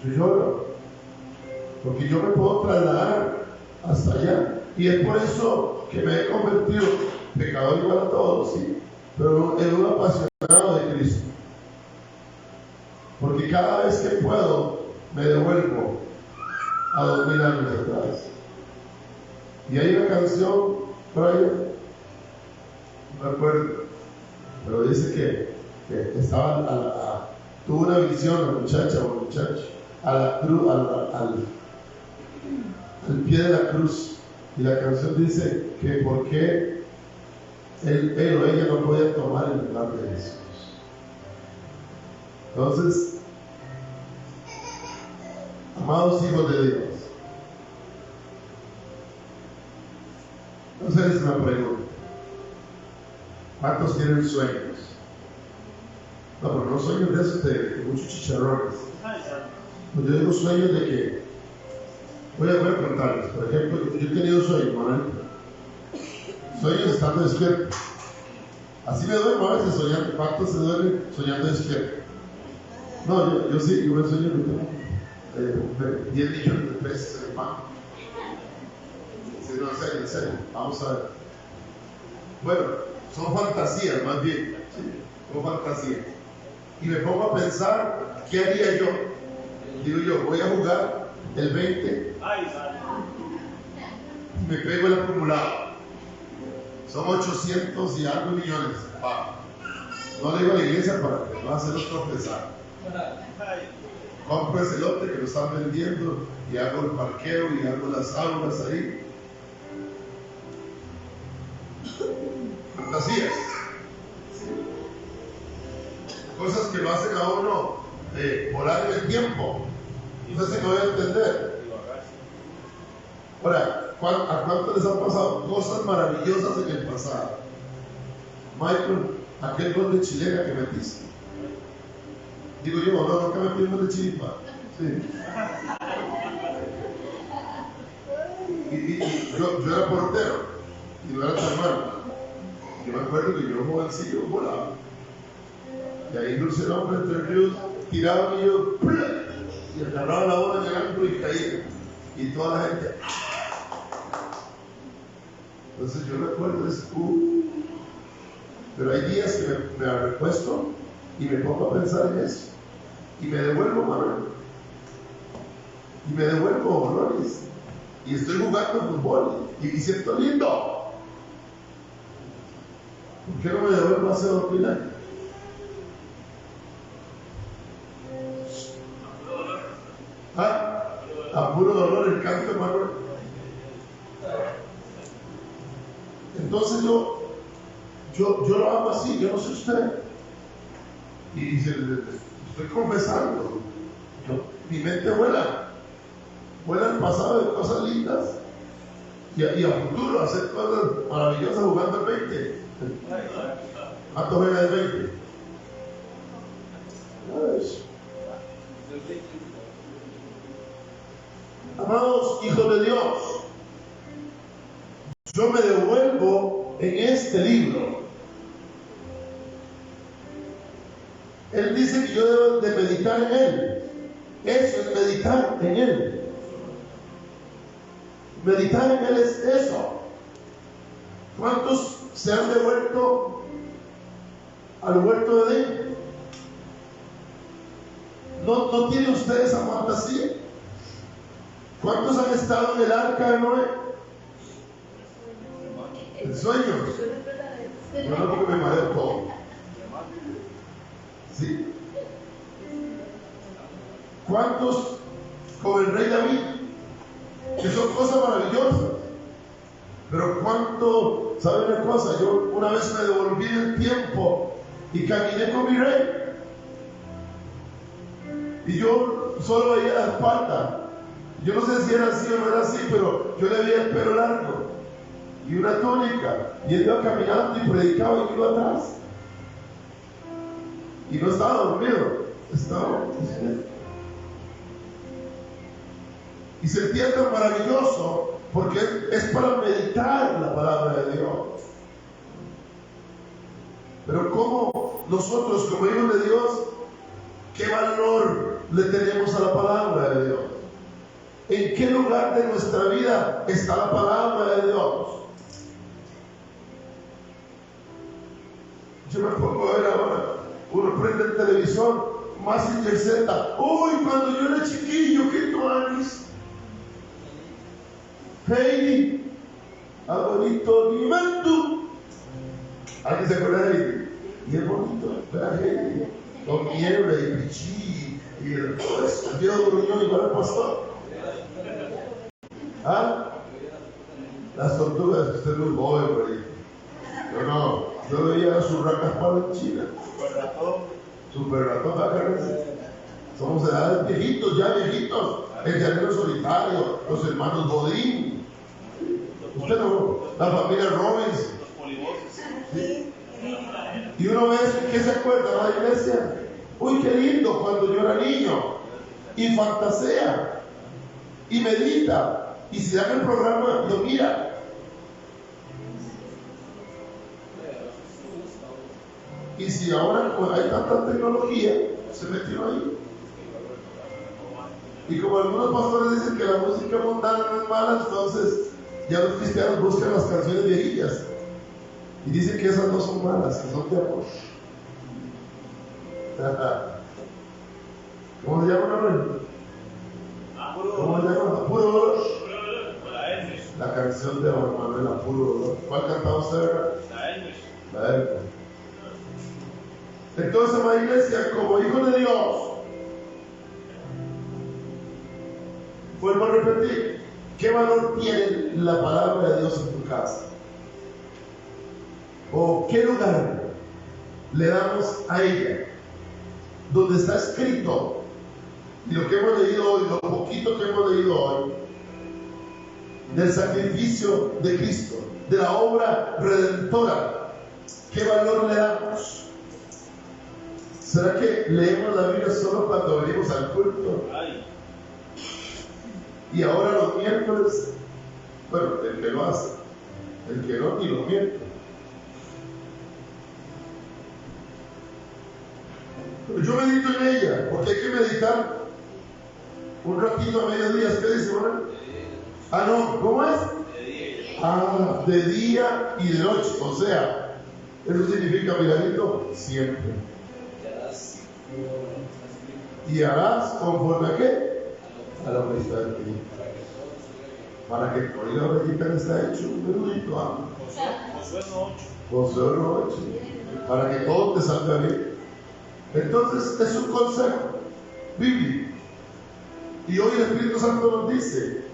Yo lloro, porque yo me puedo trasladar hasta allá. Y es por eso que me he convertido, pecador igual a todos, sí, pero en un apasionado de Cristo. Porque cada vez que puedo, me devuelvo a 2000 años atrás. Y hay una canción, Brian, no me acuerdo, pero dice que estaba tuvo una visión la muchacha o el muchacho a la cruz, al pie de la cruz, y la canción dice que por qué él o ella no podía tomar el lugar de Jesús. Entonces, amados hijos de Dios, entonces es una pregunta: ¿cuántos tienen sueños? No, pero no sueños de esos de muchos chicharrones. Pues yo digo sueños de que voy a contarles. Por ejemplo, yo he tenido sueños, Manuel. Sueños estando despierto. Así me duermo a veces soñando. ¿Cuántos se duermen soñando despierto? No, yo sí, yo me sueño que tengo 10 millones de pesos en el banco. Sí, no, en serio, vamos a ver. Bueno, son fantasías más bien, ¿sí? Son fantasías. Y me pongo a pensar, ¿qué haría yo? Digo yo, voy a jugar el 20 y me pego el acumulado. Son 800 y algo millones. No le digo a la iglesia para que no va a hacerlos tropezar. Compro ese lote que lo están vendiendo y hago el parqueo y hago las aulas ahí. Fantasías. Cosas que lo hacen a uno volar en el tiempo. No sé si me voy a entender. Ahora, ¿a cuánto les han pasado cosas maravillosas en el pasado? Michael, aquel gol de chilena que metiste. Digo yo, no, nunca metí un gol de chiripa. Sí. Y yo era portero y no era tan malo. Yo me acuerdo que yo jovencillo volaba. Y ahí dulce el hombre entre el río, tiraba y yo, y agarraba la bola llegando y caía. Y toda la gente. Entonces yo recuerdo eso. Pero hay días que me recuesto y me pongo a pensar en eso. Y me devuelvo, Manuel. Y me devuelvo, Loris. Y estoy jugando fútbol. Y me siento lindo. ¿Por qué no me devuelvo hace 2000 años? A puro dolor el canto, Manuel. Entonces yo lo hago así, yo no sé usted. Y estoy confesando. Mi mente vuela al pasado de cosas lindas y a futuro hacer cosas maravillosas jugando el 20. ¿Cuánto juega el 20? Amados hijos de Dios, yo me devuelvo en este libro. Él dice que yo debo de meditar en él. Eso es meditar en él. Meditar en él es eso. ¿Cuántos se han devuelto al huerto de Edén? ¿No tiene usted esa fantasía? ¿Cuántos han estado en el arca de Noé? En sueños. Yo no, porque me mareo todo. Sí. ¿Cuántos con el rey David? Que son cosas maravillosas. Pero cuánto, ¿sabe una cosa? Yo una vez me devolví el tiempo y caminé con mi rey. Y yo solo veía la espalda. Yo no sé si era así o no era así, pero yo le veía el pelo largo y una túnica. Y él iba caminando y predicaba y yo iba atrás. Y no estaba dormido, estaba despierto. Y sentía tan maravilloso porque es para meditar la palabra de Dios. Pero como nosotros, como hijos de Dios, ¿qué valor le tenemos a la palabra de Dios? ¿En qué lugar de nuestra vida está la palabra de Dios? Yo me pongo a ver ahora, uno prende el televisor, Mazinger Z. Uy, cuando yo era chiquillo, ¿qué tú haces? Heidi, abuelito Nimandu. ¿Alguien se acuerda de Heidi? Y es bonito, ¿verdad, Heidi? Con niebla y pichí y el viejo gruñón igual al pastor. ¿Ah? Las tortugas, usted es muy joven por ahí. Yo veía a sus racas para en China. Super ratón acá. Somos edades viejitos, ya viejitos. El llanero solitario, los hermanos Godín. Usted no, la familia Robbins. ¿Sí? Y uno ve eso, ¿qué se acuerda de la iglesia? Uy, qué lindo cuando yo era niño. Y fantasea. Y medita. Y si dan el programa, lo mira. Y si ahora pues, hay tanta tecnología, se metieron ahí. Y como algunos pastores dicen que la música mundana no es mala, entonces ya los cristianos buscan las canciones viejillas. Y dicen que esas no son malas, que son de amor. ¿Cómo se llama, Manuel? ¿Cómo se llama? Puro dolor. La canción de Manuel, a puro dolor. ¿Cuál cantaba usted? La Elvis. Entonces, amada iglesia, como hijo de Dios, vuelvo a repetir, ¿qué valor tiene la palabra de Dios en tu casa? ¿O qué lugar le damos a ella? Donde está escrito, y lo que hemos leído hoy, lo poquito que hemos leído hoy, del sacrificio de Cristo, de la obra redentora, ¿qué valor le damos? ¿Será que leemos la Biblia solo cuando venimos al culto? Y ahora los miércoles, bueno, el que lo hace, el que no, ni los miércoles. Pero yo medito en ella, porque hay que meditar un ratito a mediodía. ¿Qué dice, Manuel? Ah, no, ¿cómo es? De día y de noche. O sea, eso significa, miradito, siempre. Y harás conforme a qué? A la orejita de Cristo. Para que por la orejita está hecho un menudito. Josué 8. Para que todo te salga bien. Entonces es un consejo bíblico. Y hoy el Espíritu Santo nos dice: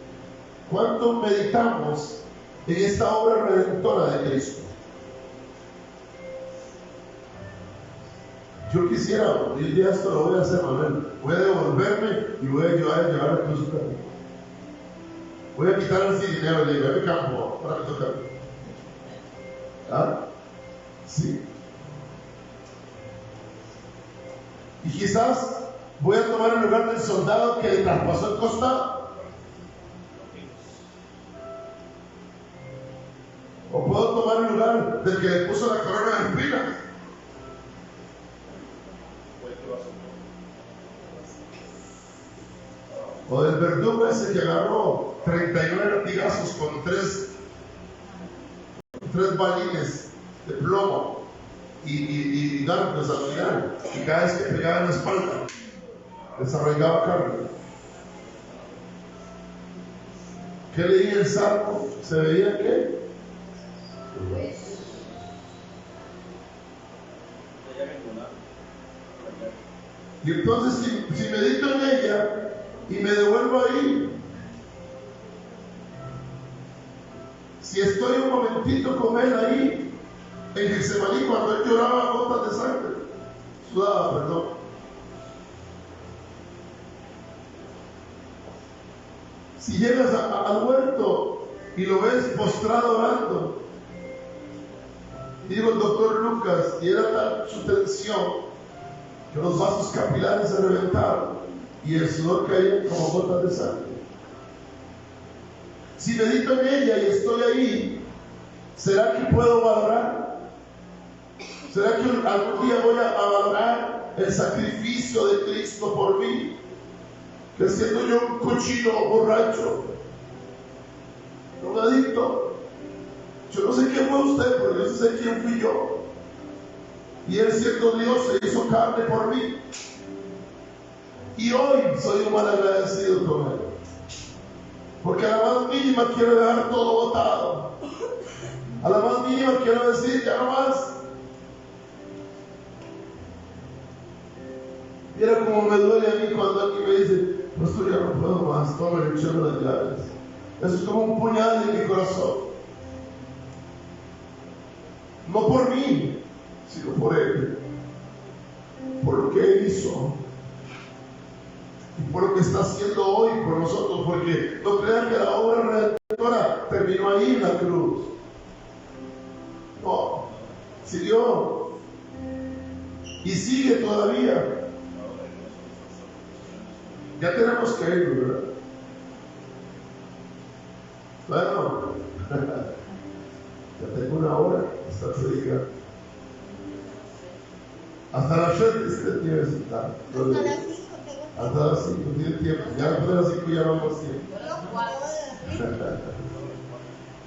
¿cuánto meditamos en esta obra redentora de Cristo? Yo quisiera, un día esto lo voy a hacer, Manuel. Voy a devolverme y voy a llevar a Cruz Camino. Voy a quitar el dinero y le digo: a mi campo, para que tocar. ¿Ah? Sí. Y quizás voy a tomar el lugar del soldado que le traspasó el costado. O puedo tomar el lugar del que le puso la corona de espinas. O del verdugo ese que agarró 39 latigazos con tres balines de plomo y garfios al final, y cada vez que pegaba en la espalda desarrollaba carne. ¿Qué leía el Salmo? ¿Se veía qué? Y entonces si medito en ella y me devuelvo ahí, si estoy un momentito con él ahí en Getsemaní, cuando él lloraba gotas de sangre, sudaba, perdón, si llegas al huerto y lo ves postrado orando, y digo, el doctor Lucas, y era tal su tensión que los vasos capilares se reventaron y el sudor caía como gotas de sangre. Si medito en ella y estoy ahí, ¿será que puedo valorar ¿Será que algún día voy a valorar el sacrificio de Cristo por mí? Que siendo yo un cochino borracho, un adicto, yo no sé quién fue usted, pero yo sé quién fui yo. Y Él, siendo Dios, se hizo carne por mí. Y hoy soy un mal agradecido con Él. Porque a la más mínima quiero dejar todo botado. A la más mínima quiero decir, ya no más. Mira cómo me duele a mí cuando alguien me dice, pastor, ya no puedo más, toma el echar las llaves. Eso es como un puñal en mi corazón. No por mí, sino por Él. Por lo que Él hizo. Y por lo que está haciendo hoy por nosotros. Porque no crean que la obra redentora terminó ahí en la cruz. No, siguió. Y sigue todavía. Ya tenemos que ir, ¿verdad? Bueno, ya tengo una hora hasta predicar. Hasta las 7 usted tiene que sentar. Hasta las 5 tiene tiempo. Ya después de las 5 ya no vamos a ir.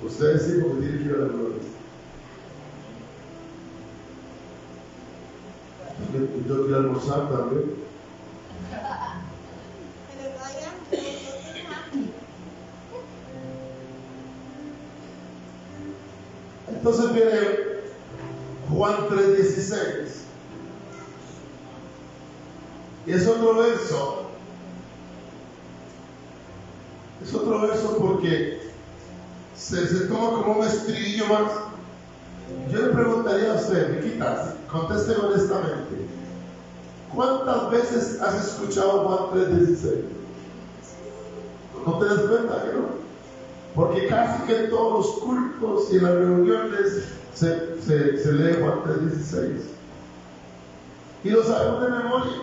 Ustedes sí, porque tienen que ir a la gloria. Yo quiero almorzar también. Entonces viene Juan 3:16. Y es otro verso. Es otro verso porque se toma como un estribillo más. Yo le preguntaría a usted, Miquita, conteste honestamente. ¿Cuántas veces has escuchado Juan 3:16? ¿No te das cuenta que no? Porque casi que en todos los cultos y en las reuniones se lee Juan 3:16. Y lo sabemos de memoria.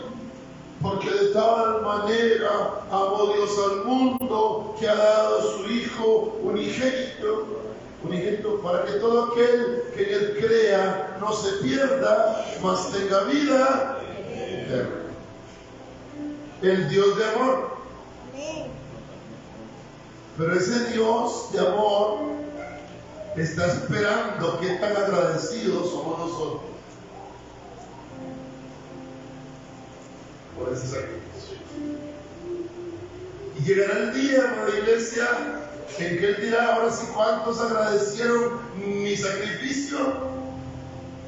Porque de tal manera amó Dios al mundo que ha dado a su Hijo unigénito, para que todo aquel que en Él crea no se pierda, mas tenga vida eterna. El Dios de amor. Pero ese Dios de amor está esperando qué tan agradecidos somos nosotros por ese sacrificio. Y llegará el día, hermana iglesia, en que Él dirá, ahora sí, ¿cuántos agradecieron mi sacrificio?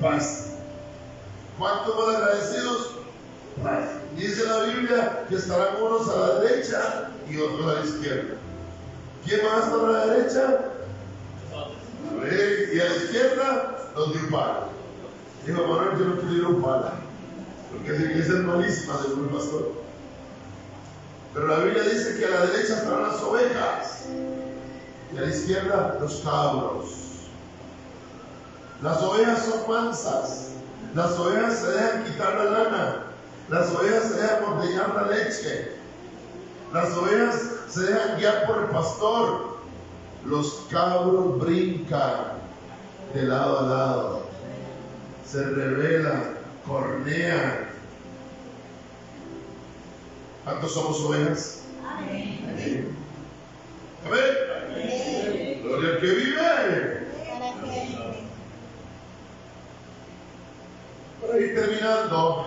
Paz. ¿Cuántos más agradecidos? Paz. Dice la Biblia que estarán unos a la derecha y otros a la izquierda. ¿Quién más está a la derecha? Y a la izquierda, los de Upala. Dijo, Manuel, yo no quiero ir a Upala, porque esa iglesia es malísima, según el pastor. Pero la Biblia dice que a la derecha estarán las ovejas y a la izquierda los cabros. Las ovejas son mansas. Las ovejas se dejan quitar la lana. Las ovejas se dejan ordeñar la leche. Las ovejas se dejan guiar por el pastor. Los cabros brincan de lado a lado, se rebelan, cornean. ¿Cuántos somos ovejas? Amén. Amén. Gloria al que vive. Para ir terminando,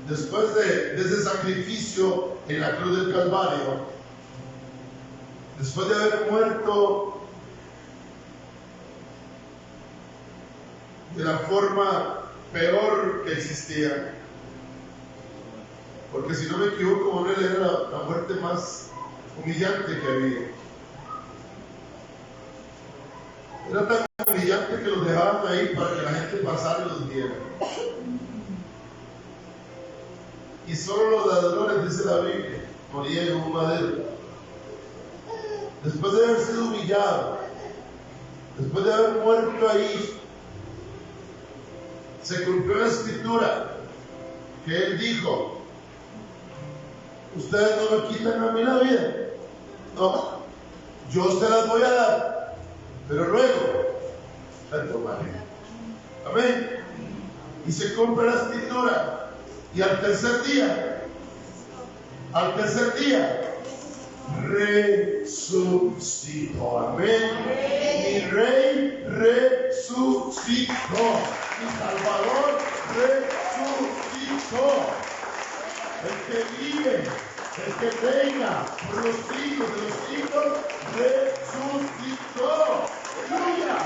después de ese sacrificio en la cruz del Calvario, después de haber muerto de la forma peor que existía, porque si no me equivoco, Manuel, era la muerte más humillante que había. Era tan humillante que los dejaban ahí para que la gente pasara y los viera. Y solo los ladrones, dice la Biblia, morían en un madero. Después de haber sido humillado, después de haber muerto ahí, se cumplió la escritura que Él dijo: ustedes no me quitan a mí la vida, no, yo se las voy a dar, pero luego la tomaré. Amén. Y se compra la escritura. Y al tercer día, resucitó. Amén. Mi Rey resucitó. Mi Salvador resucitó. El que vive, el que reina por los siglos de los siglos, resucitó. ¡Aleluya!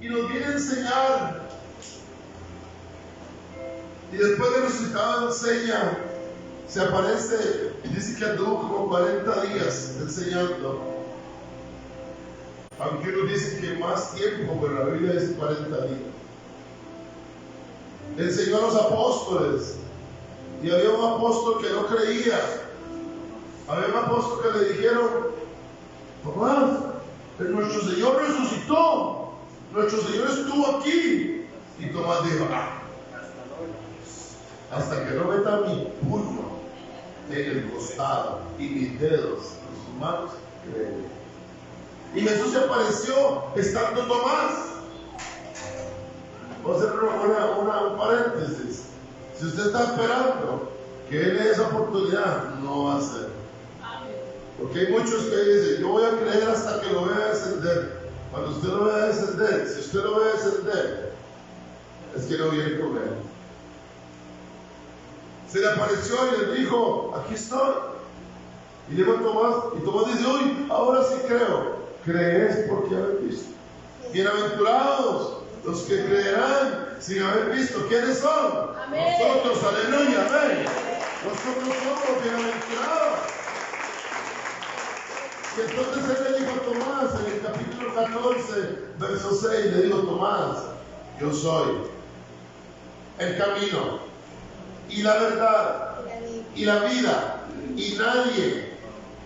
Y nos viene a enseñar. Y después de resucitado enseña. Se aparece y dice que anduvo como 40 días enseñando. Aunque uno dice que más tiempo, pero la Biblia dice 40 días. Enseñó a los apóstoles. Y había un apóstol que no creía. Había un apóstol que le dijeron: Tomás, nuestro Señor resucitó. Nuestro Señor estuvo aquí. Y Tomás dijo: hasta que no meta mi puño en el costado y mis dedos en sus manos, creeré. Y Jesús se apareció estando Tomás. Voy a hacer un paréntesis. Si usted está esperando que Él le dé esa oportunidad, no va a ser. Porque hay muchos que dicen: yo voy a creer hasta que lo vea descender. Cuando usted lo vea descender, si usted lo ve descender, es que no viene con Él. Se le apareció y le dijo: aquí estoy. Y le dijo a Tomás, y Tomás dice: uy, ahora sí creo. Crees porque habéis visto. Bienaventurados los que creerán sin haber visto. ¿Quiénes son? Amén. Nosotros, aleluya, amén. Nosotros somos bienaventurados. Y entonces Él le dijo a Tomás en el capítulo 14, verso 6, le dijo: Tomás, yo soy el camino y la verdad y la vida, y nadie,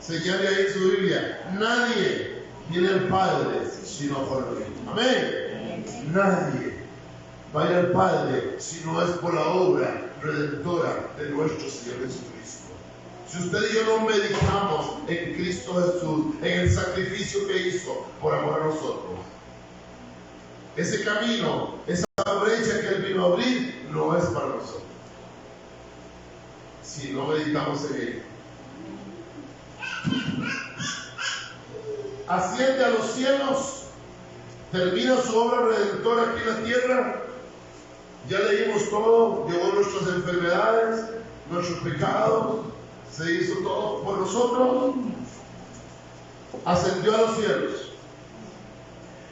señale ahí en su Biblia, nadie viene al Padre sino por mí. Amén. Nadie va a ir al Padre si no es por la obra redentora de nuestro Señor Jesucristo. Si usted y yo no meditamos en Cristo Jesús, en el sacrificio que hizo por amor a nosotros, ese camino, esa brecha que Él vino a abrir, no es para nosotros. Si no meditamos en Él. Asciende a los cielos, termina su obra redentora aquí en la tierra. Ya leímos todo, llevó nuestras enfermedades, nuestros pecados, se hizo todo por nosotros. Ascendió a los cielos.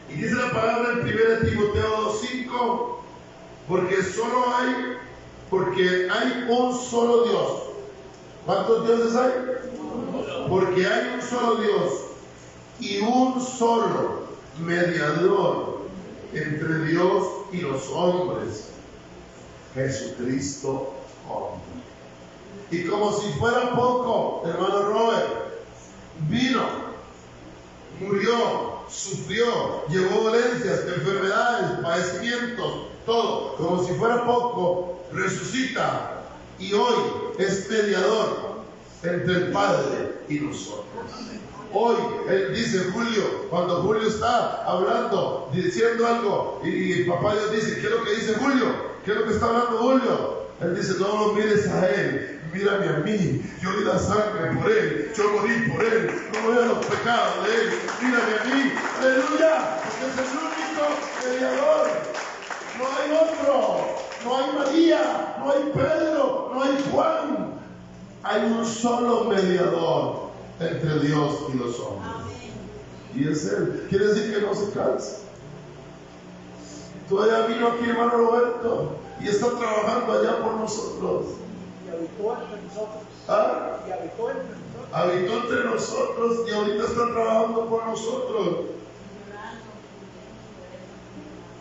Y dice la palabra en 1 Timoteo 2:5, porque hay un solo Dios. ¿Cuántos dioses hay? Porque hay un solo Dios y un solo mediador entre Dios y los hombres, Jesucristo hombre. Y como si fuera poco, hermano Robert, vino, murió, sufrió, llevó dolencias, enfermedades, padecimientos, todo. Como si fuera poco, resucita y hoy es mediador entre el Padre y nosotros. Hoy, él dice, Julio, cuando Julio está hablando, diciendo algo, y el papá Dios dice: ¿qué es lo que dice Julio? ¿Qué es lo que está hablando Julio? Él dice: no lo mires a él, mírame a mí. Yo di la sangre por él, yo morí por él, no veo los pecados de él, mírame a mí. Aleluya, porque es el único mediador. No hay otro, no hay María, no hay Pedro, no hay Juan. Hay un solo mediador entre Dios y los hombres. Y es Él. Quiere decir que no se cansa. Todavía vino aquí hermano Roberto y está trabajando allá por nosotros. Y habitó entre nosotros. ¿Ah? Y habitó entre nosotros. Habitó entre nosotros y ahorita está trabajando por nosotros.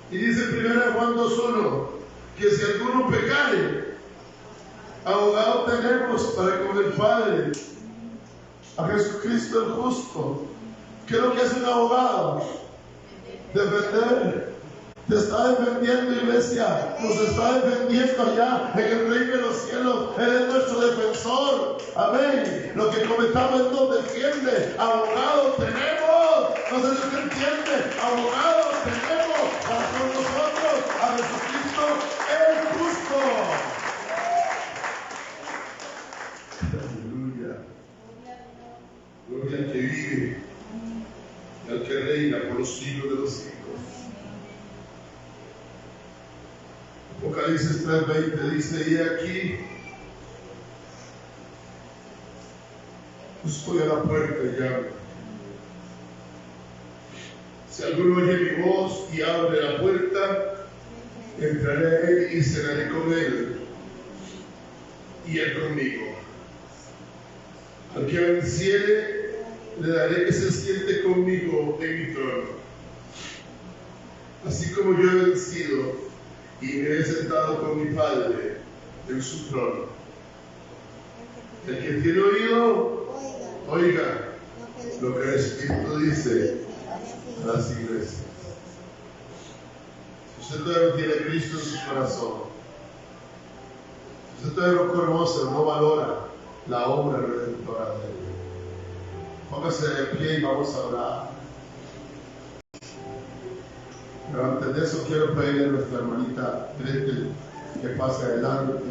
Y dice 1 Juan 2:1 que si alguno pecare, abogado tenemos para con el Padre, a Jesucristo el justo. ¿Qué es lo que hace un abogado? Defender. Te está defendiendo, iglesia. Nos está defendiendo allá en el reino de los cielos. Él es nuestro defensor. defensor. Amén. Lo que cometamos nos defiende. Abogados tenemos. No sé si usted entiende. Abogados tenemos para con nosotros a Jesucristo el justo. Aleluya. Gloria al que vive y al que reina por los siglos de los siglos. Apocalipsis 3:20 dice: y aquí estoy a la puerta y llamo. Si alguno oye mi voz y abre la puerta, entraré a él y cenaré con él y él conmigo. Al que venciere, le daré que se siente conmigo en mi trono, así como yo he vencido y me he sentado con mi Padre en su trono. El que tiene oído, oiga lo que el Espíritu dice a las iglesias. Si usted todavía no tiene a Cristo en su corazón, si usted todavía no conoce o no valora la obra redentora de Él, póngase de pie y vamos a orar. Pero antes de eso quiero pedirle a nuestra hermanita Gretel que pase adelante.